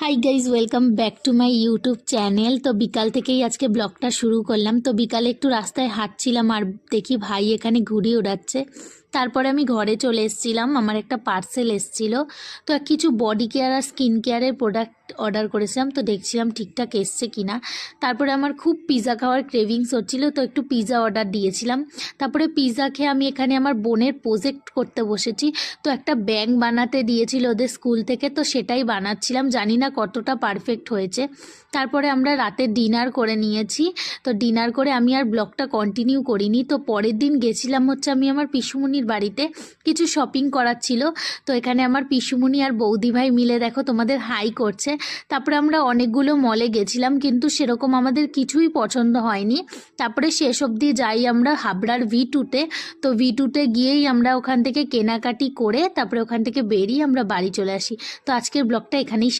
Hi guys, welcome back to my YouTube channel. তো বিকাল থেকেই আজকে ব্লগটা শুরু করলাম। তো বিকালে একটু রাস্তায় হাঁটছিলাম আর দেখি ভাই এখানে ঘুড়ি ওড়াচ্ছে। তারপরে আমি ঘরে চলে এসেছিলাম, আমার একটা পার্সেল এসেছিলো। তো কিছু বডি কেয়ার আর স্কিন কেয়ারের প্রোডাক্ট অর্ডার করেছিলাম, তো দেখছিলাম ঠিকঠাক এসছে কিনা। তারপরে আমার খুব পিৎজা খাওয়ার ক্রেভিংস হচ্ছিলো, তো একটু পিৎজা অর্ডার দিয়েছিলাম। তারপরে পিৎজা খেয়ে আমি এখানে আমার বোনের প্রজেক্ট করতে বসেছি। তো একটা ব্যাঙ বানাতে দিয়েছিল ওদের স্কুল থেকে, তো সেটাই বানাচ্ছিলাম। জানি না কতটা পারফেক্ট হয়েছে। তারপরে আমরা রাতে ডিনার করে নিয়েছি। তো ডিনার করে আমি আর ব্লগটা কন্টিনিউ করিনি। তো পরের দিন গেছিলাম হচ্ছে আমি আমার পিসুমণির বাড়িতে, কিছু শপিং করার ছিল। তো এখানে আমার পিসুমণি আর বৌদি ভাই মিলে দেখো তোমাদের হাই করছে। তারপরে আমরা অনেকগুলো মলে গেছিলাম, কিন্তু সেরকম আমাদের কিছুই পছন্দ হয়নি। তারপরে শেষ অবধি যাই আমরা হাবড়ার V2-তে। তো V2-তে গিয়েই আমরা ওখান থেকে কেনাকাটি করে তারপরে ওখান থেকে বেরিয়ে আমরা বাড়ি চলে আসি। তো আজকের ব্লগটা এখানেই